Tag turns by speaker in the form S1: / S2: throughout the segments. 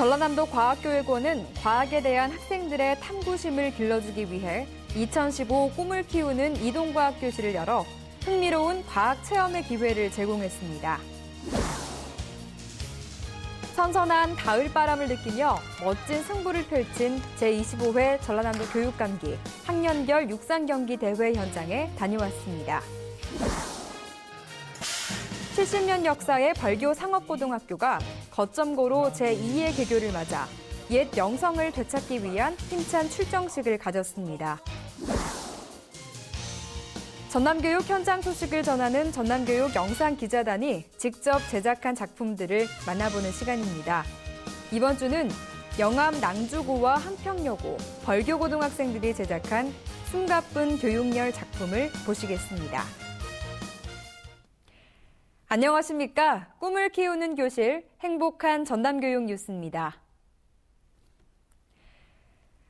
S1: 전라남도 과학교육원은 과학에 대한 학생들의 탐구심을 길러주기 위해 2015 꿈을 키우는 이동과학교실을 열어 흥미로운 과학 체험의 기회를 제공했습니다. 선선한 가을바람을 느끼며 멋진 승부를 펼친 제25회 전라남도 교육감기 학년별 육상경기 대회 현장에 다녀왔습니다. 70년 역사의 벌교 상업고등학교가 거점고로 제2의 개교를 맞아 옛 명성을 되찾기 위한 힘찬 출정식을 가졌습니다. 전남교육 현장 소식을 전하는 전남교육 영상기자단이 직접 제작한 작품들을 만나보는 시간입니다. 이번 주는 영암 낭주고와 한평여고, 벌교고등학생들이 제작한 숨가쁜 교육열 작품을 보시겠습니다. 안녕하십니까? 꿈을 키우는 교실, 행복한 전남교육 뉴스입니다.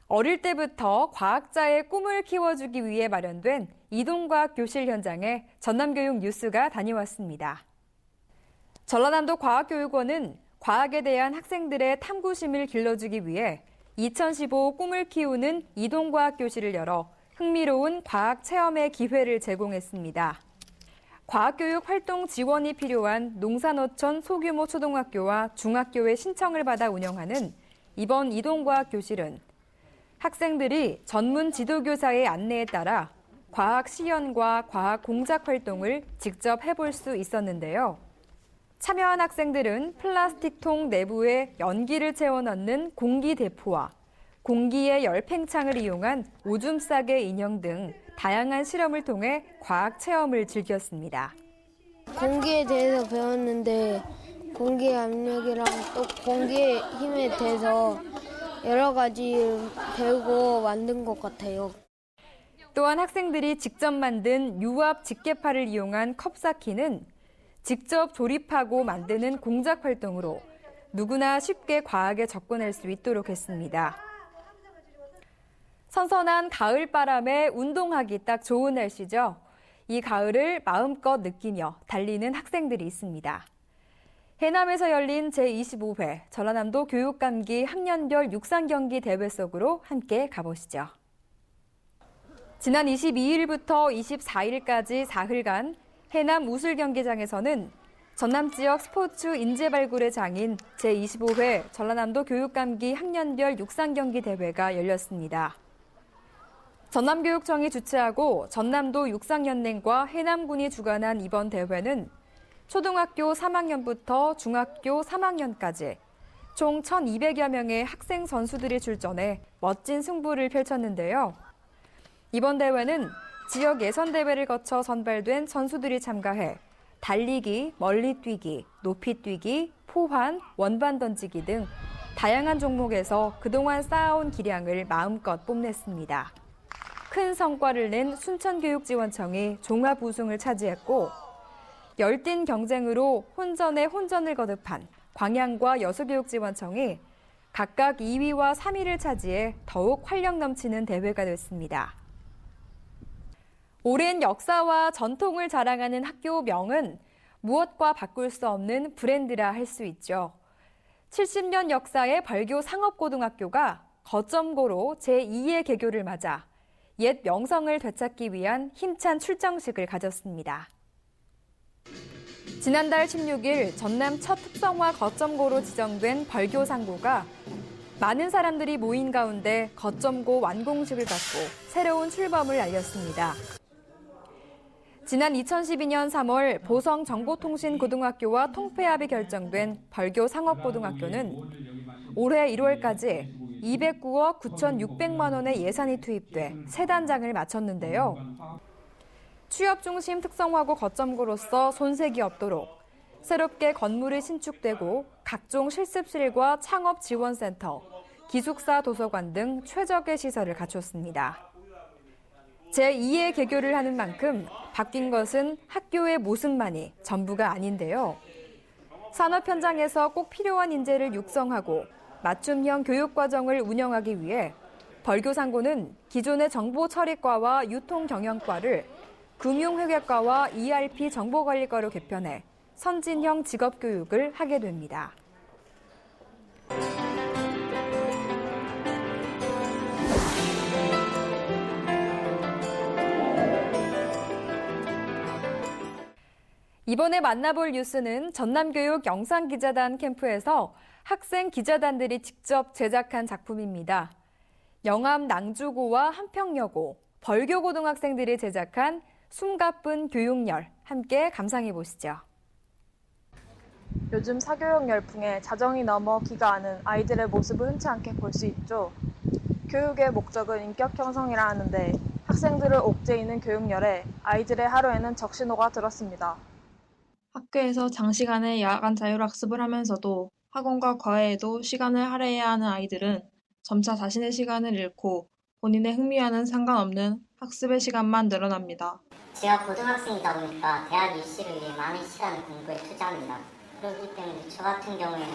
S1: 어릴 때부터 과학자의 꿈을 키워주기 위해 마련된 이동과학 교실 현장에 전남교육 뉴스가 다녀왔습니다. 전라남도 과학교육원은 과학에 대한 학생들의 탐구심을 길러주기 위해 2015 꿈을 키우는 이동과학 교실을 열어 흥미로운 과학 체험의 기회를 제공했습니다. 과학교육 활동 지원이 필요한 농산어촌 소규모 초등학교와 중학교의 신청을 받아 운영하는 이번 이동과학 교실은 학생들이 전문 지도교사의 안내에 따라 과학 시연과 과학 공작 활동을 직접 해볼 수 있었는데요. 참여한 학생들은 플라스틱통 내부에 연기를 채워 넣는 공기 대포와 공기의 열 팽창을 이용한 오줌 싸개 인형 등 다양한 실험을 통해 과학 체험을 즐겼습니다.
S2: 공기에 대해서 배웠는데 공기의 압력이랑 또 공기의 힘에 대해서 여러 가지 배우고 만든 것 같아요.
S1: 또한 학생들이 직접 만든 유압 직계파를 이용한 컵 쌓기는 직접 조립하고 만드는 공작 활동으로 누구나 쉽게 과학에 접근할 수 있도록 했습니다. 선선한 가을바람에 운동하기 딱 좋은 날씨죠. 이 가을을 마음껏 느끼며 달리는 학생들이 있습니다. 해남에서 열린 제25회 전라남도 교육감기 학년별 육상경기 대회 속으로 함께 가보시죠. 지난 22일부터 24일까지 사흘간 해남 우술경기장에서는 전남 지역 스포츠 인재 발굴의 장인 제25회 전라남도 교육감기 학년별 육상경기 대회가 열렸습니다. 전남교육청이 주최하고 전남도 육상연맹과 해남군이 주관한 이번 대회는 초등학교 3학년부터 중학교 3학년까지 총 1,200여 명의 학생 선수들이 출전해 멋진 승부를 펼쳤는데요. 이번 대회는 지역 예선대회를 거쳐 선발된 선수들이 참가해 달리기, 멀리뛰기, 높이뛰기, 포환, 원반 던지기 등 다양한 종목에서 그동안 쌓아온 기량을 마음껏 뽐냈습니다. 큰 성과를 낸 순천교육지원청이 종합 우승을 차지했고 열띤 경쟁으로 혼전에 혼전을 거듭한 광양과 여수교육지원청이 각각 2위와 3위를 차지해 더욱 활력 넘치는 대회가 됐습니다. 오랜 역사와 전통을 자랑하는 학교명은 무엇과 바꿀 수 없는 브랜드라 할 수 있죠. 70년 역사의 벌교 상업고등학교가 거점고로 제2의 개교를 맞아 옛 명성을 되찾기 위한 힘찬 출정식을 가졌습니다. 지난달 16일 전남 첫 특성화 거점고로 지정된 벌교 상고가 많은 사람들이 모인 가운데 거점고 완공식을 갖고 새로운 출범을 알렸습니다. 지난 2012년 3월 보성정보통신고등학교와 통폐합이 결정된 벌교 상업고등학교는 올해 1월까지 209억 9,600만 원의 예산이 투입돼 새 단장을 마쳤는데요. 취업 중심 특성화고 거점고로서 손색이 없도록 새롭게 건물이 신축되고 각종 실습실과 창업 지원센터, 기숙사 도서관 등 최적의 시설을 갖췄습니다. 제2의 개교를 하는 만큼 바뀐 것은 학교의 모습만이 전부가 아닌데요. 산업 현장에서 꼭 필요한 인재를 육성하고 맞춤형 교육과정을 운영하기 위해 벌교상고는 기존의 정보처리과와 유통경영과를 금융회계과와 ERP 정보관리과로 개편해 선진형 직업교육을 하게 됩니다. 이번에 만나볼 뉴스는 전남교육 영상기자단 캠프에서 학생 기자단들이 직접 제작한 작품입니다. 영암 낭주고와 한평여고, 벌교고등학생들이 제작한 숨가쁜 교육열, 함께 감상해 보시죠.
S3: 요즘 사교육 열풍에 자정이 넘어 기가 아는 아이들의 모습을 흔치 않게 볼 수 있죠. 교육의 목적은 인격 형성이라 하는데 학생들을 옥죄이는 교육열에 아이들의 하루에는 적신호가 들었습니다. 학교에서 장시간의 야간 자율학습을 하면서도 학원과 과외에도 시간을 할애해야 하는 아이들은 점차 자신의 시간을 잃고 본인의 흥미와는 상관없는 학습의 시간만 늘어납니다.
S4: 제가 고등학생이다 보니까 대학 입시를 위해 많은 시간을 공부에 투자합니다. 그렇기 때문에 저 같은 경우에는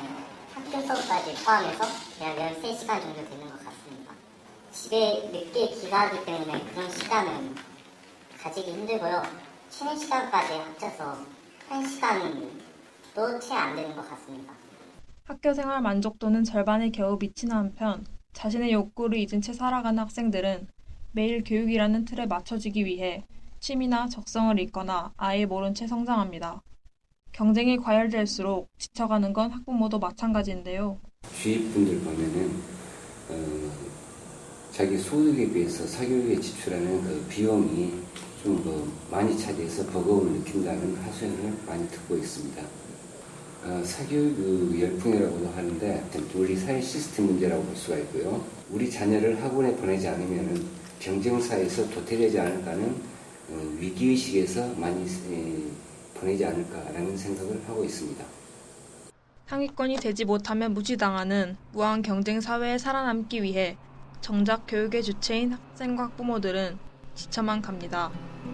S4: 학교 수업까지 포함해서 대략 13시간 정도 되는 것 같습니다. 집에 늦게 귀가하기 때문에 그런 시간은 가지기 힘들고요. 쉬는 시간까지 합쳐서 1시간도 채 안 되는 것 같습니다.
S3: 학교 생활 만족도는 절반에 겨우 미치는 한편 자신의 욕구를 잊은 채 살아가는 학생들은 매일 교육이라는 틀에 맞춰지기 위해 취미나 적성을 잃거나 아예 모른 채 성장합니다. 경쟁이 과열될수록 지쳐가는 건 학부모도 마찬가지인데요.
S5: 주위 분들 보면은 자기 소득에 비해서 사교육에 지출하는 그 비용이 좀 많이 차지해서 버거움을 느낀다는 하소연을 많이 듣고 있습니다. 사교육 열풍이라고도 하는데 우리 사회 시스템 문제라고 볼 수가 있고요. 우리 자녀를 학원에 보내지 않으면 경쟁사에서 도태되지 않을까 하는 위기의식에서 많이 보내지 않을까라는 생각을 하고 있습니다.
S3: 상위권이 되지 못하면 무시당하는 무한 경쟁 사회에 살아남기 위해 정작 교육의 주체인 학생과 학부모들은 지쳐만 갑니다.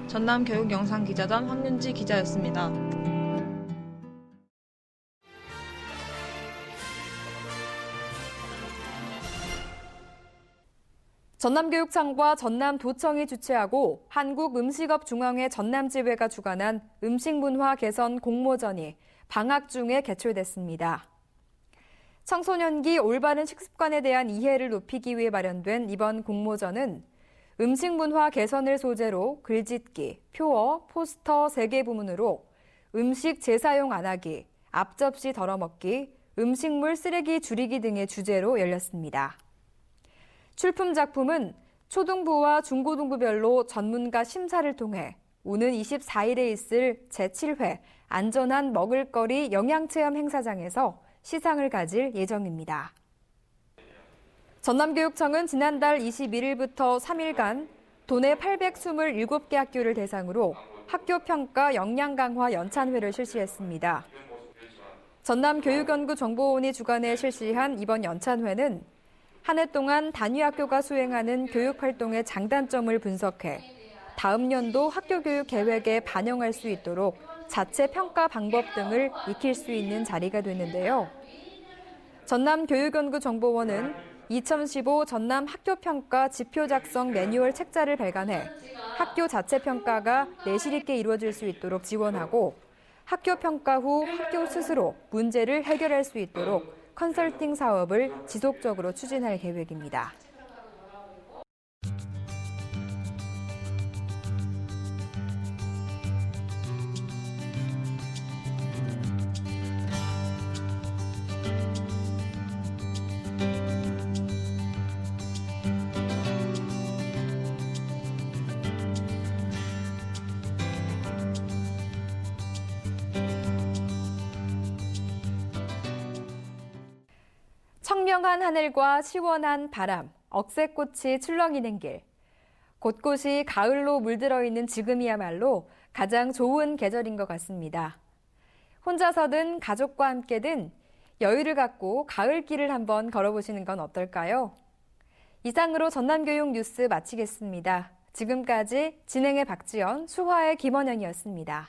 S3: 전남교육영상기자단 황윤지 기자였습니다.
S1: 전남교육청과 전남도청이 주최하고 한국음식업중앙회 전남지회가 주관한 음식문화 개선 공모전이 방학 중에 개최됐습니다. 청소년기 올바른 식습관에 대한 이해를 높이기 위해 마련된 이번 공모전은 음식문화 개선을 소재로 글짓기, 표어, 포스터 3개 부문으로 음식 재사용 안 하기, 앞접시 덜어먹기, 음식물 쓰레기 줄이기 등의 주제로 열렸습니다. 출품 작품은 초등부와 중고등부별로 전문가 심사를 통해 오는 24일에 있을 제7회 안전한 먹을거리 영양체험 행사장에서 시상을 가질 예정입니다. 전남교육청은 지난달 21일부터 3일간 도내 827개 학교를 대상으로 학교평가 역량강화 연찬회를 실시했습니다. 전남교육연구정보원이 주관해 실시한 이번 연찬회는 한 해 동안 단위 학교가 수행하는 교육활동의 장단점을 분석해 다음 연도 학교교육 계획에 반영할 수 있도록 자체 평가 방법 등을 익힐 수 있는 자리가 됐는데요. 전남교육연구정보원은 2015 전남 학교평가 지표 작성 매뉴얼 책자를 발간해 학교 자체 평가가 내실 있게 이루어질 수 있도록 지원하고 학교 평가 후 학교 스스로 문제를 해결할 수 있도록 컨설팅 사업을 지속적으로 추진할 계획입니다. 청명한 하늘과 시원한 바람, 억새꽃이 출렁이는 길. 곳곳이 가을로 물들어 있는 지금이야말로 가장 좋은 계절인 것 같습니다. 혼자서든 가족과 함께든 여유를 갖고 가을길을 한번 걸어보시는 건 어떨까요? 이상으로 전남교육 뉴스 마치겠습니다. 지금까지 진행의 박지연, 수화의 김원영이었습니다.